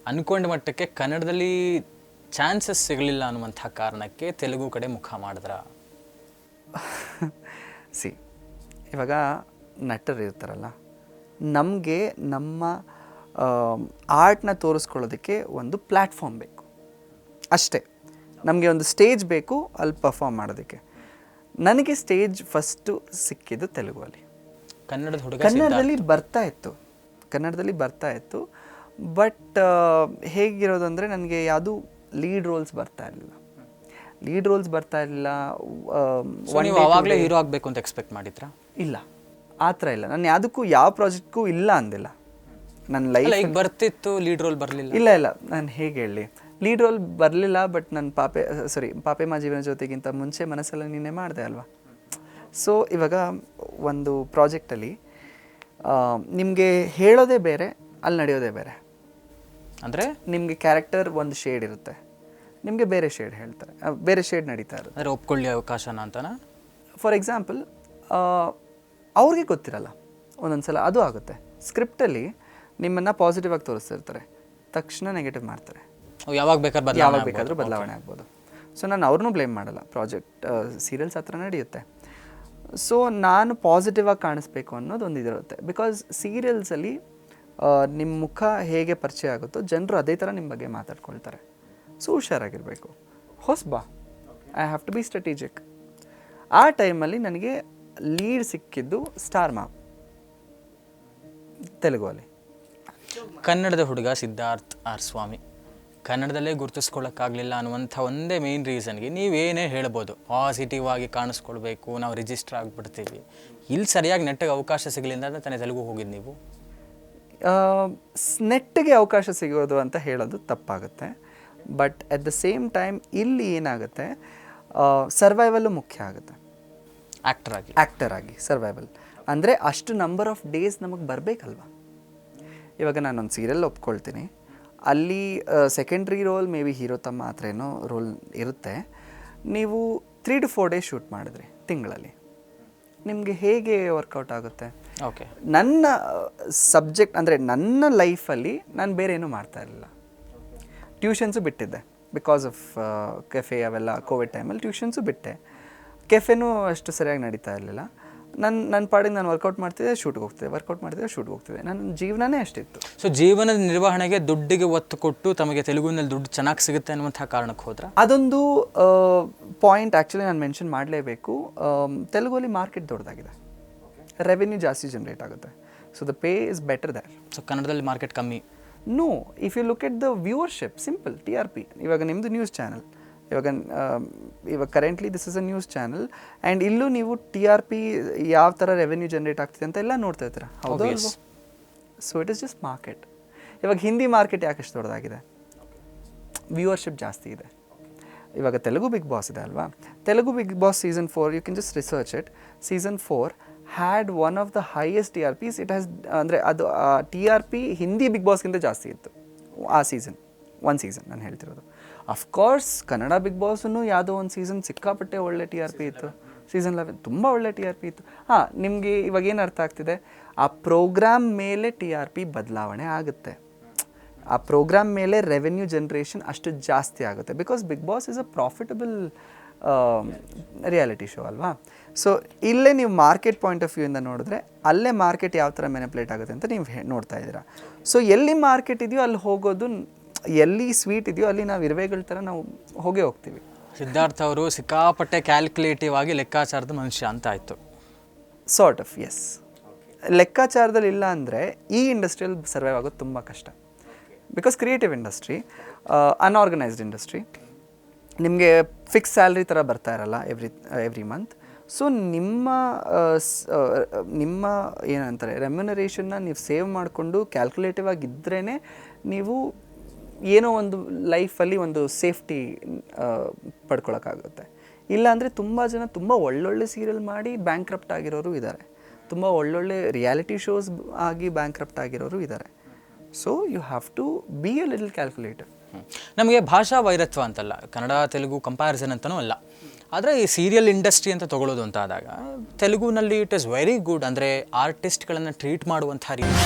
ಅಂದ್ಕೊಂಡ ಮಟ್ಟಕ್ಕೆ ಕನ್ನಡದಲ್ಲಿ ಚಾನ್ಸಸ್ ಸಿಗಲಿಲ್ಲ ಅನ್ನುವಂಥ ಕಾರಣಕ್ಕೆ ತೆಲುಗು ಕಡೆ ಮುಖ ಮಾಡಿದ್ರ? ಇವಾಗ ನಟರು ಇರ್ತಾರಲ್ಲ, ನಮಗೆ ನಮ್ಮ ಆರ್ಟ್ನ ತೋರಿಸ್ಕೊಳ್ಳೋದಕ್ಕೆ ಒಂದು ಪ್ಲ್ಯಾಟ್ಫಾರ್ಮ್ ಬೇಕು ಅಷ್ಟೇ. ನಮಗೆ ಒಂದು ಸ್ಟೇಜ್ ಬೇಕು ಅಲ್ಲಿ ಪರ್ಫಾರ್ಮ್ ಮಾಡೋದಕ್ಕೆ. ನನಗೆ ಸ್ಟೇಜ್ ಫಸ್ಟು ಸಿಕ್ಕಿದ್ದು ತೆಲುಗಲ್ಲಿ. ಕನ್ನಡದಲ್ಲಿ ಬರ್ತಾ ಇತ್ತು ಬಟ್ ಹೇಗಿರೋದು ಅಂದರೆ ನನಗೆ ಯಾವುದೂ ಲೀಡ್ ರೋಲ್ಸ್ ಬರ್ತಾ ಇರಲಿಲ್ಲ. ಆವಾಗಲೇ ಹೀರೋ ಆಗಬೇಕು ಅಂತ ಎಕ್ಸ್ಪೆಕ್ಟ್ ಮಾಡಿದ್ರಾ? ಇಲ್ಲ, ಆ ಥರ ಇಲ್ಲ. ನಾನು ಯಾವುದಕ್ಕೂ ಯಾವ ಪ್ರಾಜೆಕ್ಟ್ಗೂ ಇಲ್ಲ ಅಂದಿಲ್ಲ. ನನ್ನ ಲೈಫ್ ಬರ್ತಿತ್ತು, ಲೀಡ್ ರೋಲ್ ಬರಲಿಲ್ಲ. ಇಲ್ಲ, ನಾನು ಹೇಗೆ ಹೇಳಿ, ಲೀಡ್ ರೋಲ್ ಬರಲಿಲ್ಲ. ಬಟ್ ನನ್ನ ಪಾಪೆ ಮಾ ಜೀವನ ಜೊತೆಗಿಂತ ಮುಂಚೆ ಮನಸ್ಸೆಲ್ಲ ನೀನೇ ಮಾಡಿದೆ ಅಲ್ವಾ. ಸೊ ಇವಾಗ ಒಂದು ಪ್ರಾಜೆಕ್ಟಲ್ಲಿ ನಿಮಗೆ ಹೇಳೋದೇ ಬೇರೆ, ಅಲ್ಲಿ ನಡೆಯೋದೇ ಬೇರೆ. ಅಂದರೆ ನಿಮಗೆ ಕ್ಯಾರೆಕ್ಟರ್ ಒಂದು ಶೇಡ್ ಇರುತ್ತೆ, ನಿಮಗೆ ಬೇರೆ ಶೇಡ್ ಹೇಳ್ತಾರೆ, ಬೇರೆ ಶೇಡ್ ನಡೀತಾ ಇರುತ್ತೆ. ಅಂದರೆ ಒಪ್ಕೊಳ್ಳಿ ಅವಕಾಶನ ಅಂತನಾ? ಫಾರ್ ಎಕ್ಸಾಂಪಲ್, ಅವ್ರಿಗೆ ಗೊತ್ತಿರಲ್ಲ ಒಂದೊಂದು ಸಲ, ಅದು ಆಗುತ್ತೆ. ಸ್ಕ್ರಿಪ್ಟಲ್ಲಿ ನಿಮ್ಮನ್ನು ಪಾಸಿಟಿವ್ ಆಗಿ ತೋರಿಸ್ತಿರ್ತಾರೆ, ತಕ್ಷಣ ನೆಗೆಟಿವ್ ಮಾಡ್ತಾರೆ. ಯಾವಾಗ ಬೇಕಾದರೂ ಬದಲಾವಣೆ ಆಗ್ಬೋದು. ಸೊ ನಾನು ಅವ್ರನ್ನೂ ಬ್ಲೇಮ್ ಮಾಡಲ್ಲ. ಸೀರಿಯಲ್ಸ್ ಹತ್ರ ನಡೆಯುತ್ತೆ. ಸೊ ನಾನು ಪಾಸಿಟಿವ್ ಆಗಿ ಕಾಣಿಸ್ಬೇಕು ಅನ್ನೋದು ಒಂದು ಇದಿರುತ್ತೆ. ಬಿಕಾಸ್ ಸೀರಿಯಲ್ಸಲ್ಲಿ ನಿಮ್ಮ ಮುಖ ಹೇಗೆ ಪರಿಚಯ ಆಗುತ್ತೋ ಜನರು ಅದೇ ಥರ ನಿಮ್ಮ ಬಗ್ಗೆ ಮಾತಾಡ್ಕೊಳ್ತಾರೆ. ಸೊ ಹುಷಾರಾಗಿರಬೇಕು. ಹೊಸಬಾ, I have to be strategic. ಆ ಟೈಮಲ್ಲಿ ನನಗೆ ಲೀಡ್ ಸಿಕ್ಕಿದ್ದು ಸ್ಟಾರ್ ಮಾಮ್ ತೆಲುಗಲ್ಲಿ. ಕನ್ನಡದ ಹುಡುಗ ಸಿದ್ಧಾರ್ಥ್ ಆರ್ ಸ್ವಾಮಿ ಕನ್ನಡದಲ್ಲೇ ಗುರುತಿಸ್ಕೊಳ್ಳೋಕ್ಕಾಗಲಿಲ್ಲ ಅನ್ನುವಂಥ ಒಂದೇ ಮೇನ್ ರೀಸನ್ಗೆ ನೀವೇನೇ ಹೇಳ್ಬೋದು, ಪಾಸಿಟಿವ್ ಆಗಿ ಕಾಣಿಸ್ಕೊಳ್ಬೇಕು, ನಾವು ರಿಜಿಸ್ಟರ್ ಆಗಿಬಿಡ್ತೀವಿ. ಇಲ್ಲಿ ಸರಿಯಾಗಿ ನೆಟ್ಟಿಗೆ ಅವಕಾಶ ಸಿಗಲಿಲ್ಲ ಅಂತ ತಾನೇ ತೆಲುಗು ಹೋಗಿದ್ದು ನೀವು? ನೆಟ್ಟಿಗೆ ಅವಕಾಶ ಸಿಗೋದು ಅಂತ ಹೇಳೋದು ತಪ್ಪಾಗುತ್ತೆ. But at the same time ಇಲ್ಲಿ ಏನಾಗುತ್ತೆ, ಸರ್ವೈವಲ್ಲು ಮುಖ್ಯ ಆಗುತ್ತೆ. ಆ್ಯಕ್ಟರ್ ಆಗಿ ಸರ್ವೈವಲ್ ಅಂದರೆ ಅಷ್ಟು ನಂಬರ್ ಆಫ್ ಡೇಸ್ ನಮಗೆ ಬರಬೇಕಲ್ವ. ಇವಾಗ ನಾನೊಂದು ಸೀರಿಯಲ್ ಒಪ್ಕೊಳ್ತೀನಿ, ಅಲ್ಲಿ secondary role may be hero ತಮ್ಮ ಆ ಥರ ಏನೋ ರೋಲ್ ಇರುತ್ತೆ. ನೀವು 3 to 4 ಡೇಸ್ ಶೂಟ್ ಮಾಡಿದ್ರಿ ತಿಂಗಳಲ್ಲಿ, ನಿಮಗೆ ಹೇಗೆ ವರ್ಕೌಟ್ ಆಗುತ್ತೆ? ಓಕೆ, ನನ್ನ ಸಬ್ಜೆಕ್ಟ್ ಅಂದರೆ ನನ್ನ ಲೈಫಲ್ಲಿ ನಾನು ಬೇರೆ ಏನೂ ಮಾಡ್ತಾ ಇರಲಿಲ್ಲ. ಟ್ಯೂಷನ್ಸು ಬಿಟ್ಟಿದ್ದೆ ಬಿಕಾಸ್ ಆಫ್ ಕೆಫೆ ಅವೆಲ್ಲ. ಕೋವಿಡ್ ಟೈಮಲ್ಲಿ ಟ್ಯೂಷನ್ಸು ಬಿಟ್ಟೆ, ಕೆಫೆನೂ ಅಷ್ಟು ಸರಿಯಾಗಿ ನಡೀತಾ ಇರಲಿಲ್ಲ. ನನ್ನ ಪಾಡಿಗೆ ನಾನು ವರ್ಕೌಟ್ ಮಾಡ್ತಿದ್ದೆ, ಶೂಟ್ಗೆ ಹೋಗ್ತಿದ್ದೆ. ನನ್ನ ಜೀವನನೇ ಅಷ್ಟಿತ್ತು. ಸೊ ಜೀವನದ ನಿರ್ವಹಣೆಗೆ ದುಡ್ಡಿಗೆ ಒತ್ತು ಕೊಟ್ಟು ತಮಗೆ ತೆಲುಗುನಲ್ಲಿ ದುಡ್ಡು ಚೆನ್ನಾಗಿ ಸಿಗುತ್ತೆ ಅನ್ನುವಂಥ ಕಾರಣಕ್ಕೆ ಹೋದ್ರೆ ಅದೊಂದು ಪಾಯಿಂಟ್ ಆ್ಯಕ್ಚುಲಿ ನಾನು ಮೆನ್ಷನ್ ಮಾಡಲೇಬೇಕು. ತೆಲುಗಲ್ಲಿ ಮಾರ್ಕೆಟ್ ದೊಡ್ಡದಾಗಿದೆ, ರೆವೆನ್ಯೂ ಜಾಸ್ತಿ ಜನ್ರೇಟ್ ಆಗುತ್ತೆ. So the pay is better there. So ಕನ್ನಡದಲ್ಲಿ ಮಾರ್ಕೆಟ್ ಕಮ್ಮಿ? No, if you look at the viewership, simple TRP. ಇವಾಗ ನಿಮ್ಮದು ನ್ಯೂಸ್ ಚಾನಲ್, ಇವಾಗ currently this is a news channel and ಇಲ್ಲೂ ನೀವು TRP ಯಾವ ಥರ ರೆವೆನ್ಯೂ ಜನ್ರೇಟ್ ಆಗ್ತಿದೆ ಅಂತ ಎಲ್ಲ ನೋಡ್ತಾ ಇರ್ತೀರಾ, ಹೌದು? So it is just market. ಇವಾಗ ಹಿಂದಿ ಮಾರ್ಕೆಟ್ ಯಾಕಷ್ಟು ದೊಡ್ಡದಾಗಿದೆ? ವ್ಯೂವರ್ಶಿಪ್ ಜಾಸ್ತಿ ಇದೆ. ಇವಾಗ ತೆಲುಗು ಬಿಗ್ ಬಾಸ್ ಇದೆ ಅಲ್ವಾ, ತೆಲುಗು Bigg Boss season 4, you can just research it. Season 4 had one of the highest TRPs. It has ಅಂದರೆ ಅದು TRP ಹಿಂದಿ ಬಿಗ್ ಬಾಸ್ಗಿಂತ ಜಾಸ್ತಿ ಇತ್ತು ಆ ಒಂದು ಸೀಸನ್ ನಾನು ಹೇಳ್ತಿರೋದು. ಅಫ್ಕೋರ್ಸ್ ಕನ್ನಡ ಬಿಗ್ ಬಾಸನ್ನು ಯಾವುದೋ ಒಂದು ಸೀಸನ್ ಸಿಕ್ಕಾಪಟ್ಟೆ ಒಳ್ಳೆ TRP ಇತ್ತು. ಸೀಸನ್ 11 ತುಂಬ ಒಳ್ಳೆ TRP ಇತ್ತು. ನಿಮಗೆ ಇವಾಗ ಏನು ಅರ್ಥ ಆಗ್ತಿದೆ, ಆ ಪ್ರೋಗ್ರಾಮ್ ಮೇಲೆ TRP ಬದಲಾವಣೆ ಆಗುತ್ತೆ. ಆ ಪ್ರೋಗ್ರಾಮ್ ಮೇಲೆ ರೆವೆನ್ಯೂ ಜನ್ರೇಷನ್ ಅಷ್ಟು ಜಾಸ್ತಿ ಆಗುತ್ತೆ. Because Bigg Boss is a profitable reality show ಅಲ್ವಾ. ಸೊ ಇಲ್ಲೇ ನೀವು ಮಾರ್ಕೆಟ್ ಪಾಯಿಂಟ್ ಆಫ್ ವ್ಯೂಯಿಂದ ನೋಡಿದ್ರೆ ಅಲ್ಲೇ ಮಾರ್ಕೆಟ್ ಯಾವ ಥರ ಮ್ಯಾನಿಪುಲೇಟ್ ಆಗುತ್ತೆ ಅಂತ ನೀವು ನೋಡ್ತಾ ಇದ್ದೀರಾ. ಸೊ ಎಲ್ಲಿ ಮಾರ್ಕೆಟ್ ಇದೆಯೋ ಅಲ್ಲಿ ಹೋಗೋದು, ಎಲ್ಲಿ ಸ್ವೀಟ್ ಇದೆಯೋ ಅಲ್ಲಿ ನಾವು ಇರುವೆಗಳ ಥರ ನಾವು ಹೋಗ್ತೀವಿ. ಸಿದ್ಧಾರ್ಥ ಅವರು ಸಿಕ್ಕಾಪಟ್ಟೆ ಕ್ಯಾಲ್ಕುಲೇಟಿವ್ ಆಗಿ ಲೆಕ್ಕಾಚಾರದ ಮನುಷ್ಯ ಅಂತ ಆಯಿತು. Sort of, yes. ಲೆಕ್ಕಾಚಾರದಲ್ಲಿ ಇಲ್ಲ ಅಂದರೆ ಈ ಇಂಡಸ್ಟ್ರಿಯಲ್ಲಿ ಸರ್ವೈವ್ ಆಗೋದು ತುಂಬ ಕಷ್ಟ. Because creative industry, unorganised industry, ನಿಮಗೆ ಫಿಕ್ಸ್ ಸ್ಯಾಲ್ರಿ ಥರ ಬರ್ತಾ ಇರಲ್ಲ ಎವ್ರಿ ಮಂತ್. ಸೊ ನಿಮ್ಮ ಏನಂತಾರೆ ರೆಮ್ಯುನರೇಷನ್ನ ನೀವು ಸೇವ್ ಮಾಡಿಕೊಂಡು ಕ್ಯಾಲ್ಕುಲೇಟಿವ್ ಆಗಿದ್ರೇ ನೀವು ಏನೋ ಒಂದು ಲೈಫಲ್ಲಿ ಒಂದು ಸೇಫ್ಟಿ ಪಡ್ಕೊಳಕ್ಕಾಗುತ್ತೆ. ಇಲ್ಲಾಂದರೆ ತುಂಬ ಜನ ತುಂಬ ಒಳ್ಳೊಳ್ಳೆ ಸೀರಿಯಲ್ ಮಾಡಿ ಬ್ಯಾಂಕ್ರಪ್ಟ್ ಆಗಿರೋರು ಇದ್ದಾರೆ, ತುಂಬ ಒಳ್ಳೊಳ್ಳೆ ರಿಯಾಲಿಟಿ ಶೋಸ್ ಆಗಿ ಬ್ಯಾಂಕ್ರಪ್ಟ್ ಆಗಿರೋರು ಇದ್ದಾರೆ. So you have to be a little calculative. ನಮಗೆ ಭಾಷಾ ವೈರತ್ವ ಅಂತಲ್ಲ, ಕನ್ನಡ ತೆಲುಗು ಕಂಪ್ಯಾರಿಸನ್ ಅಂತಲೂ ಅಲ್ಲ. ಆದರೆ ಈ ಸೀರಿಯಲ್ ಇಂಡಸ್ಟ್ರಿ ಅಂತ ತೊಗೊಳ್ಳೋದು ಅಂತ ಆದಾಗ ತೆಲುಗುನಲ್ಲಿ ಇಟ್ ಇಸ್ ವೆರಿ ಗುಡ್. ಅಂದರೆ ಆರ್ಟಿಸ್ಟ್ಗಳನ್ನು ಟ್ರೀಟ್ ಮಾಡುವಂಥ ರೀತಿ